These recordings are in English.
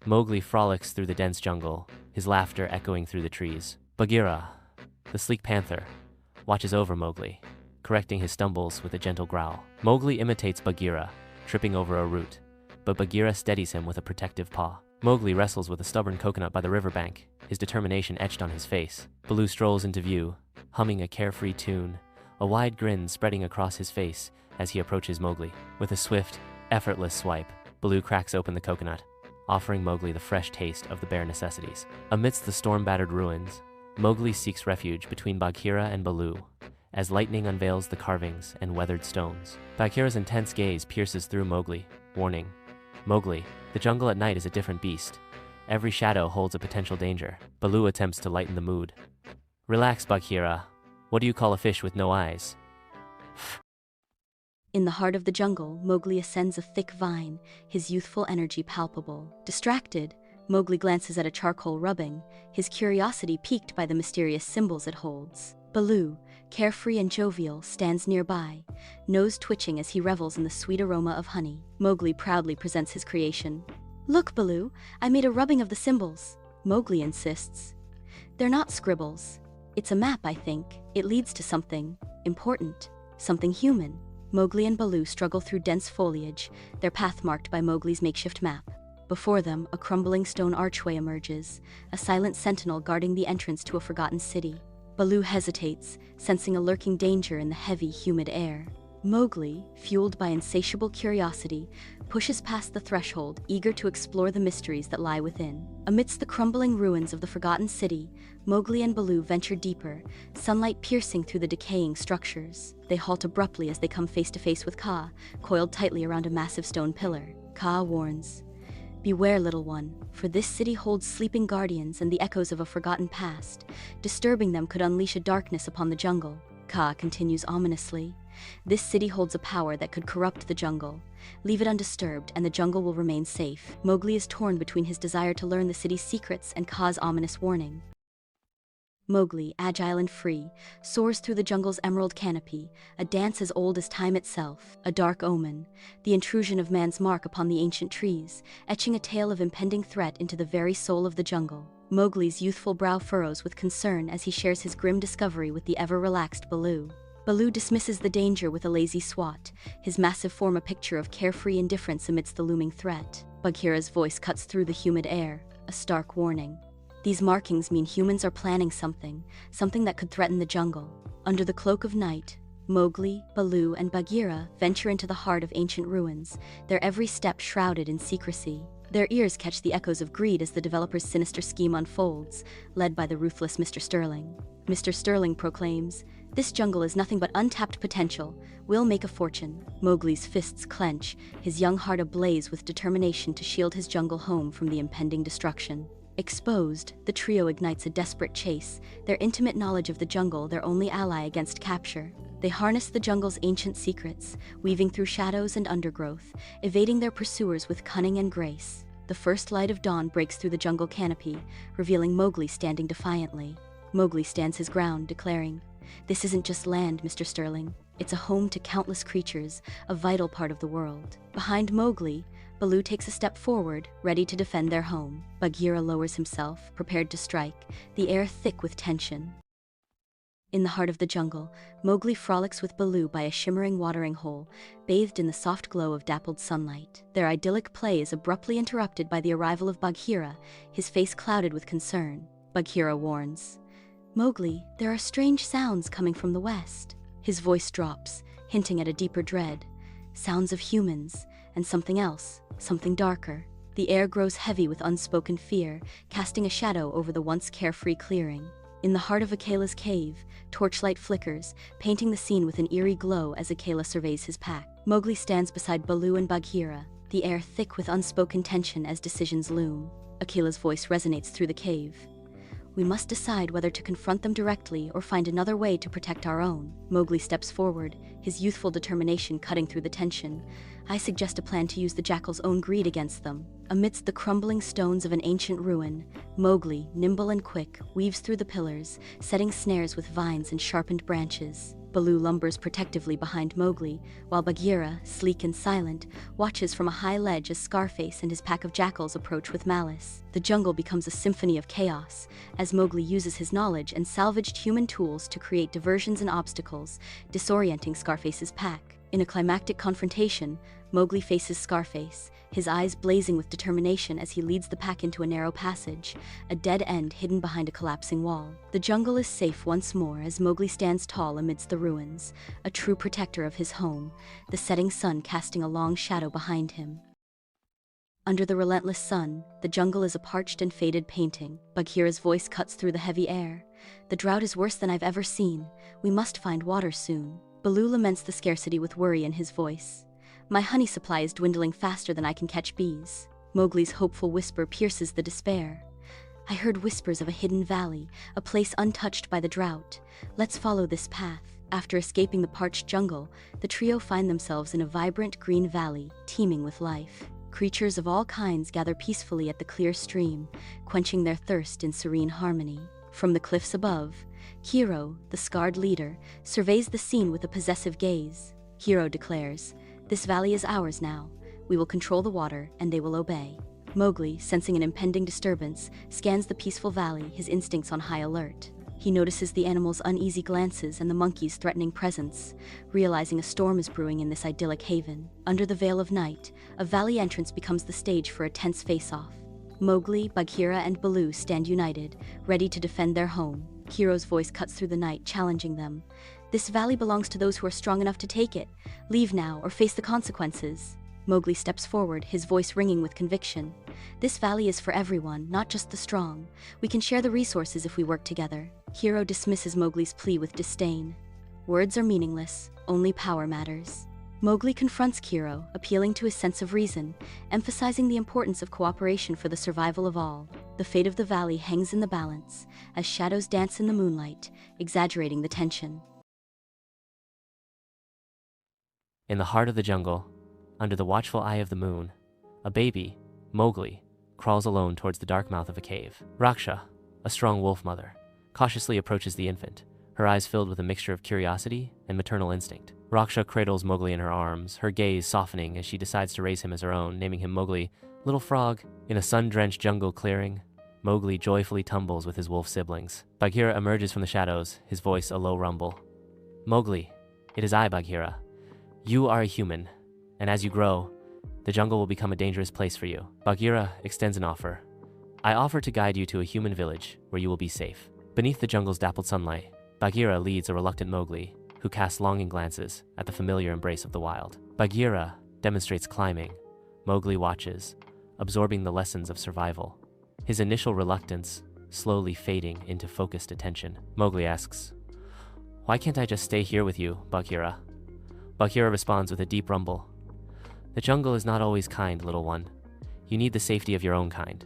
Mowgli frolics through the dense jungle, his laughter echoing through the trees. Bagheera, the sleek panther, watches over Mowgli, correcting his stumbles with a gentle growl. Mowgli imitates Bagheera, tripping over a root, but Bagheera steadies him with a protective paw. Mowgli wrestles with a stubborn coconut by the riverbank, his determination etched on his face. Baloo strolls into view, humming a carefree tune, a wide grin spreading across his face as he approaches Mowgli. With a swift, effortless swipe, Baloo cracks open the coconut, offering Mowgli the fresh taste of the bare necessities. Amidst the storm-battered ruins, Mowgli seeks refuge between Bagheera and Baloo, as lightning unveils the carvings and weathered stones. Bagheera's intense gaze pierces through Mowgli, warning, "Mowgli, the jungle at night is a different beast. Every shadow holds a potential danger." Baloo attempts to lighten the mood. "Relax, Bagheera. What do you call a fish with no eyes?" In the heart of the jungle, Mowgli ascends a thick vine, his youthful energy palpable. Distracted, Mowgli glances at a charcoal rubbing, his curiosity piqued by the mysterious symbols it holds. Baloo, carefree and jovial, stands nearby, nose twitching as he revels in the sweet aroma of honey. Mowgli proudly presents his creation. "Look, Baloo, I made a rubbing of the symbols." Mowgli insists. "They're not scribbles. It's a map, I think. It leads to something important, something human." Mowgli and Baloo struggle through dense foliage, their path marked by Mowgli's makeshift map. Before them, a crumbling stone archway emerges, a silent sentinel guarding the entrance to a forgotten city. Baloo hesitates, sensing a lurking danger in the heavy, humid air. Mowgli, fueled by insatiable curiosity, pushes past the threshold, eager to explore the mysteries that lie within. Amidst the crumbling ruins of the forgotten city, Mowgli and Baloo venture deeper, sunlight piercing through the decaying structures. They halt abruptly as they come face to face with Kaa, coiled tightly around a massive stone pillar. Kaa warns, "Beware, little one, for this city holds sleeping guardians and the echoes of a forgotten past. Disturbing them could unleash a darkness upon the jungle." Kaa continues ominously, "This city holds a power that could corrupt the jungle. Leave it undisturbed and the jungle will remain safe." Mowgli is torn between his desire to learn the city's secrets and Kaa's ominous warning. Mowgli, agile and free, soars through the jungle's emerald canopy, a dance as old as time itself. A dark omen, the intrusion of man's mark upon the ancient trees, etching a tale of impending threat into the very soul of the jungle. Mowgli's youthful brow furrows with concern as he shares his grim discovery with the ever-relaxed Baloo. Baloo dismisses the danger with a lazy swat, his massive form a picture of carefree indifference amidst the looming threat. Bagheera's voice cuts through the humid air, a stark warning. "These markings mean humans are planning something that could threaten the jungle." Under the cloak of night, Mowgli, Baloo, and Bagheera venture into the heart of ancient ruins, their every step shrouded in secrecy. Their ears catch the echoes of greed as the developer's sinister scheme unfolds, led by the ruthless Mr. Sterling. Mr. Sterling proclaims, "This jungle is nothing but untapped potential. We'll make a fortune." Mowgli's fists clench, his young heart ablaze with determination to shield his jungle home from the impending destruction. Exposed, the trio ignites a desperate chase, their intimate knowledge of the jungle their only ally against capture. They harness the jungle's ancient secrets, weaving through shadows and undergrowth, evading their pursuers with cunning and grace. The first light of dawn breaks through the jungle canopy, revealing Mowgli standing defiantly. Mowgli stands his ground, declaring, "This isn't just land, Mr. Sterling. It's a home to countless creatures, a vital part of the world." Behind Mowgli, Baloo takes a step forward, ready to defend their home. Bagheera lowers himself, prepared to strike, the air thick with tension. In the heart of the jungle, Mowgli frolics with Baloo by a shimmering watering hole, bathed in the soft glow of dappled sunlight. Their idyllic play is abruptly interrupted by the arrival of Bagheera, his face clouded with concern. Bagheera warns, "Mowgli, there are strange sounds coming from the west." His voice drops, hinting at a deeper dread. Sounds of humans, and something else, something darker. The air grows heavy with unspoken fear, casting a shadow over the once carefree clearing. In the heart of Akela's cave, torchlight flickers, painting the scene with an eerie glow as Akela surveys his pack. Mowgli stands beside Baloo and Bagheera, the air thick with unspoken tension as decisions loom. Akela's voice resonates through the cave. "We must decide whether to confront them directly or find another way to protect our own." Mowgli steps forward, his youthful determination cutting through the tension. "I suggest a plan to use the jackal's own greed against them." Amidst the crumbling stones of an ancient ruin, Mowgli, nimble and quick, weaves through the pillars, setting snares with vines and sharpened branches. Baloo lumbers protectively behind Mowgli, while Bagheera, sleek and silent, watches from a high ledge as Scarface and his pack of jackals approach with malice. The jungle becomes a symphony of chaos, as Mowgli uses his knowledge and salvaged human tools to create diversions and obstacles, disorienting Scarface's pack. In a climactic confrontation, Mowgli faces Scarface, his eyes blazing with determination as he leads the pack into a narrow passage, a dead end hidden behind a collapsing wall. The jungle is safe once more as Mowgli stands tall amidst the ruins, a true protector of his home, the setting sun casting a long shadow behind him. Under the relentless sun, the jungle is a parched and faded painting. Bagheera's voice cuts through the heavy air. "The drought is worse than I've ever seen. We must find water soon." Baloo laments the scarcity with worry in his voice. "My honey supply is dwindling faster than I can catch bees." Mowgli's hopeful whisper pierces the despair. "I heard whispers of a hidden valley, a place untouched by the drought. Let's follow this path." After escaping the parched jungle, the trio find themselves in a vibrant green valley, teeming with life. Creatures of all kinds gather peacefully at the clear stream, quenching their thirst in serene harmony. From the cliffs above, Hero, the scarred leader, surveys the scene with a possessive gaze. Hero declares, "This valley is ours now. We will control the water, and they will obey." Mowgli, sensing an impending disturbance, scans the peaceful valley, his instincts on high alert. He notices the animals' uneasy glances and the monkeys' threatening presence, realizing a storm is brewing in this idyllic haven. Under the veil of night, a valley entrance becomes the stage for a tense face-off. Mowgli, Bagheera, and Baloo stand united, ready to defend their home. Hero's voice cuts through the night, challenging them. "This valley belongs to those who are strong enough to take it. Leave now or face the consequences." Mowgli steps forward, his voice ringing with conviction. "This valley is for everyone, not just the strong. We can share the resources if we work together." Hero dismisses Mowgli's plea with disdain. "Words are meaningless, only power matters." Mowgli confronts Hero, appealing to his sense of reason, emphasizing the importance of cooperation for the survival of all. The fate of the valley hangs in the balance, as shadows dance in the moonlight, exaggerating the tension. In the heart of the jungle, under the watchful eye of the moon, a baby, Mowgli, crawls alone towards the dark mouth of a cave. Raksha, a strong wolf mother, cautiously approaches the infant, her eyes filled with a mixture of curiosity and maternal instinct. Raksha cradles Mowgli in her arms, her gaze softening as she decides to raise him as her own, naming him Mowgli, "Little Frog." In a sun-drenched jungle clearing, Mowgli joyfully tumbles with his wolf siblings. Bagheera emerges from the shadows, his voice a low rumble. "Mowgli, it is I, Bagheera. You are a human, and as you grow, the jungle will become a dangerous place for you." Bagheera extends an offer. "I offer to guide you to a human village where you will be safe." Beneath the jungle's dappled sunlight, Bagheera leads a reluctant Mowgli, who casts longing glances at the familiar embrace of the wild. Bagheera demonstrates climbing. Mowgli watches, absorbing the lessons of survival, his initial reluctance slowly fading into focused attention. Mowgli asks, "Why can't I just stay here with you, Bagheera?" Bagheera responds with a deep rumble. "The jungle is not always kind, little one. You need the safety of your own kind."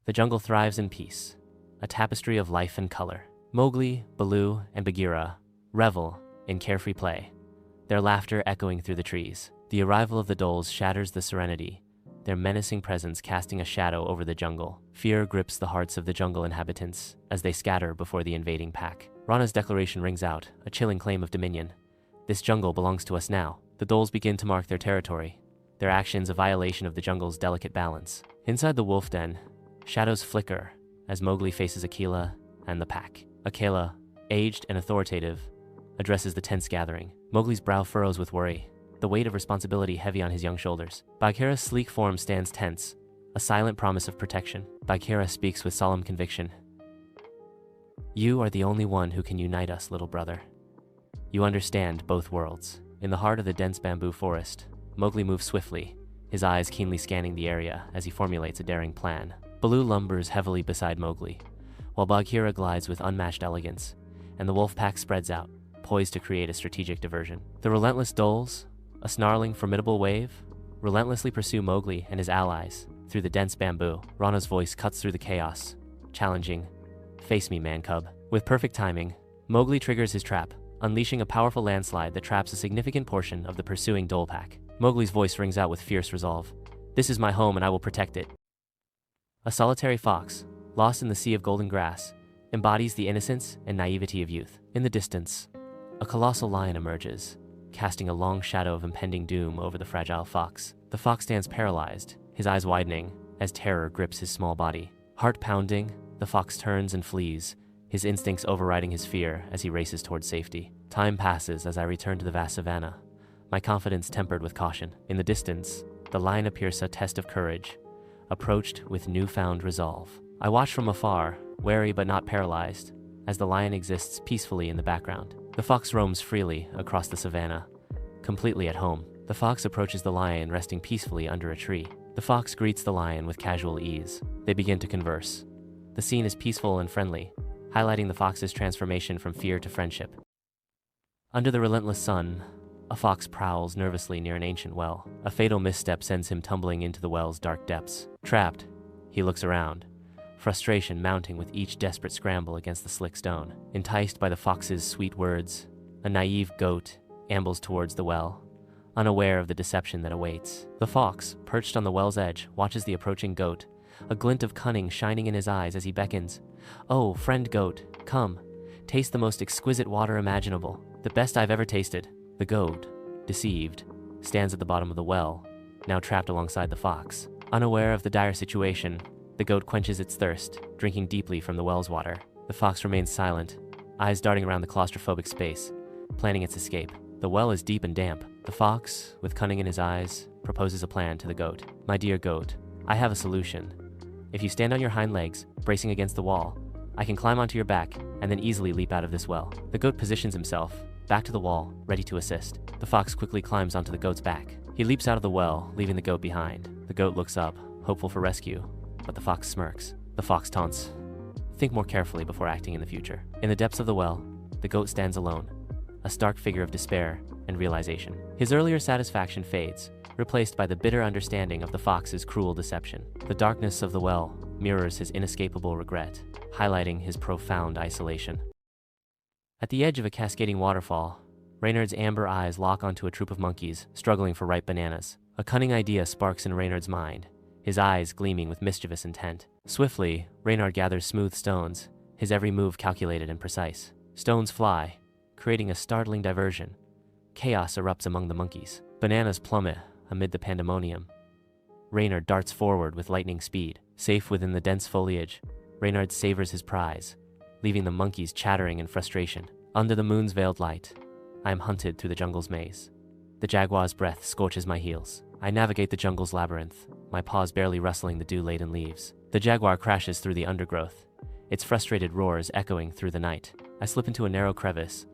The jungle thrives in peace, a tapestry of life and color. Mowgli, Baloo, and Bagheera revel in carefree play, their laughter echoing through the trees. The arrival of the Doles shatters the serenity, their menacing presence casting a shadow over the jungle. Fear grips the hearts of the jungle inhabitants as they scatter before the invading pack. Rana's declaration rings out, a chilling claim of dominion. "This jungle belongs to us now." The Doles begin to mark their territory, their actions a violation of the jungle's delicate balance. Inside the wolf den, shadows flicker as Mowgli faces Akela and the pack. Akela, aged and authoritative, addresses the tense gathering. Mowgli's brow furrows with worry, the weight of responsibility heavy on his young shoulders. Bagheera's sleek form stands tense, a silent promise of protection. Bagheera speaks with solemn conviction. "You are the only one who can unite us, little brother. You understand both worlds." In the heart of the dense bamboo forest, Mowgli moves swiftly, his eyes keenly scanning the area as he formulates a daring plan. Baloo lumbers heavily beside Mowgli, while Bagheera glides with unmatched elegance, and the wolf pack spreads out, poised to create a strategic diversion. The relentless Doles, a snarling, formidable wave, relentlessly pursue Mowgli and his allies through the dense bamboo. Rana's voice cuts through the chaos, challenging, "Face me, man cub." With perfect timing, Mowgli triggers his trap, unleashing a powerful landslide that traps a significant portion of the pursuing Dole pack. Mowgli's voice rings out with fierce resolve. "This is my home and I will protect it." A solitary fox, lost in the sea of golden grass, embodies the innocence and naivety of youth. In the distance, A colossal lion emerges, casting a long shadow of impending doom over the fragile fox. The fox stands paralyzed, his eyes widening as terror grips his small body. Heart pounding, the fox turns and flees, his instincts overriding his fear as he races towards safety. Time passes as I return to the vast savanna, my confidence tempered with caution. In the distance, the lion appears a test of courage, approached with newfound resolve. I watch from afar, wary but not paralyzed, as the lion exists peacefully in the background. The fox roams freely across the savanna, completely at home. The fox approaches the lion resting peacefully under a tree. The fox greets the lion with casual ease. They begin to converse. The scene is peaceful and friendly, highlighting the fox's transformation from fear to friendship. Under the relentless sun, a fox prowls nervously near an ancient well. A fatal misstep sends him tumbling into the well's dark depths. Trapped, he looks around, frustration mounting with each desperate scramble against the slick stone. Enticed by the fox's sweet words, a naive goat ambles towards the well, unaware of the deception that awaits. The fox, perched on the well's edge, watches the approaching goat, a glint of cunning shining in his eyes as he beckons. "Oh, friend goat, come, taste the most exquisite water imaginable, the best I've ever tasted." The goat, deceived, stands at the bottom of the well, now trapped alongside the fox. Unaware of the dire situation, the goat quenches its thirst, drinking deeply from the well's water. The fox remains silent, eyes darting around the claustrophobic space, planning its escape. The well is deep and damp. The fox, with cunning in his eyes, proposes a plan to the goat. "My dear goat, I have a solution. If you stand on your hind legs, bracing against the wall, I can climb onto your back and then easily leap out of this well." The goat positions himself, back to the wall, ready to assist. The fox quickly climbs onto the goat's back. He leaps out of the well, leaving the goat behind. The goat looks up, hopeful for rescue, but the fox smirks. The fox taunts, "Think more carefully before acting in the future." In the depths of the well, the goat stands alone, a stark figure of despair and realization. His earlier satisfaction fades, replaced by the bitter understanding of the fox's cruel deception. The darkness of the well mirrors his inescapable regret, highlighting his profound isolation. At the edge of a cascading waterfall, Reynard's amber eyes lock onto a troop of monkeys struggling for ripe bananas. A cunning idea sparks in Reynard's mind, his eyes gleaming with mischievous intent. Swiftly, Reynard gathers smooth stones, his every move calculated and precise. Stones fly, creating a startling diversion. Chaos erupts among the monkeys. Bananas plummet amid the pandemonium. Reynard darts forward with lightning speed. Safe within the dense foliage, Reynard savors his prize, leaving the monkeys chattering in frustration. Under the moon's veiled light, I am hunted through the jungle's maze. The jaguar's breath scorches my heels. I navigate the jungle's labyrinth, my paws barely rustling the dew-laden leaves. The jaguar crashes through the undergrowth, its frustrated roars echoing through the night. I slip into a narrow crevice,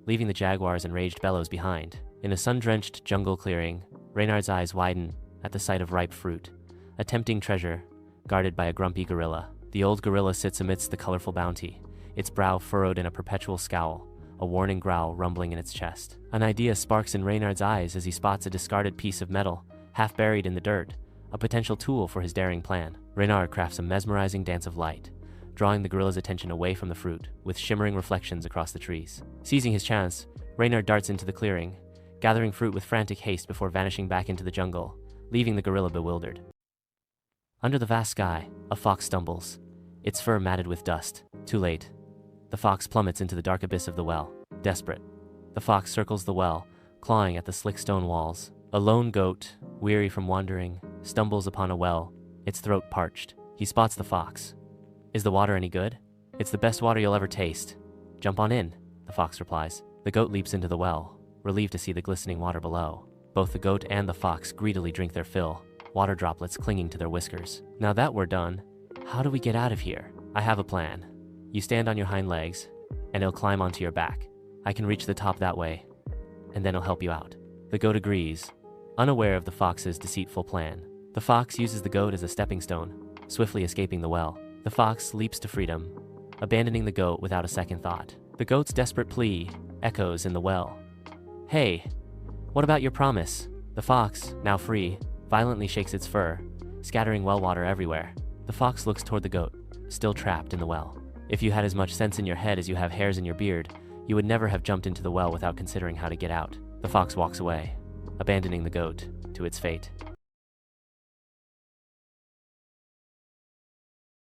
leaving the jaguar's enraged bellows behind. In a sun-drenched jungle clearing, Reynard's eyes widen at the sight of ripe fruit, a tempting treasure guarded by a grumpy gorilla. The old gorilla sits amidst the colorful bounty, its brow furrowed in a perpetual scowl, a warning growl rumbling in its chest. An idea sparks in Reynard's eyes as he spots a discarded piece of metal, half buried in the dirt, a potential tool for his daring plan. Reynard crafts a mesmerizing dance of light, drawing the gorilla's attention away from the fruit, with shimmering reflections across the trees. Seizing his chance, Reynard darts into the clearing, gathering fruit with frantic haste before vanishing back into the jungle, leaving the gorilla bewildered. Under the vast sky, a fox stumbles, its fur matted with dust. Too late. The fox plummets into the dark abyss of the well. Desperate, the fox circles the well, clawing at the slick stone walls. A lone goat, weary from wandering, stumbles upon a well, its throat parched. He spots the fox. "Is the water any good?" "It's the best water you'll ever taste. Jump on in," the fox replies. The goat leaps into the well, relieved to see the glistening water below. Both the goat and the fox greedily drink their fill, water droplets clinging to their whiskers. "Now that we're done, how do we get out of here?" "I have a plan. You stand on your hind legs, and it'll climb onto your back. I can reach the top that way, and then I'll help you out." The goat agrees, unaware of the fox's deceitful plan. The fox uses the goat as a stepping stone, swiftly escaping the well. The fox leaps to freedom, abandoning the goat without a second thought. The goat's desperate plea echoes in the well. "Hey, what about your promise?" The fox, now free, violently shakes its fur, scattering well water everywhere. The fox looks toward the goat, still trapped in the well. "If you had as much sense in your head as you have hairs in your beard, you would never have jumped into the well without considering how to get out." The fox walks away, abandoning the goat to its fate.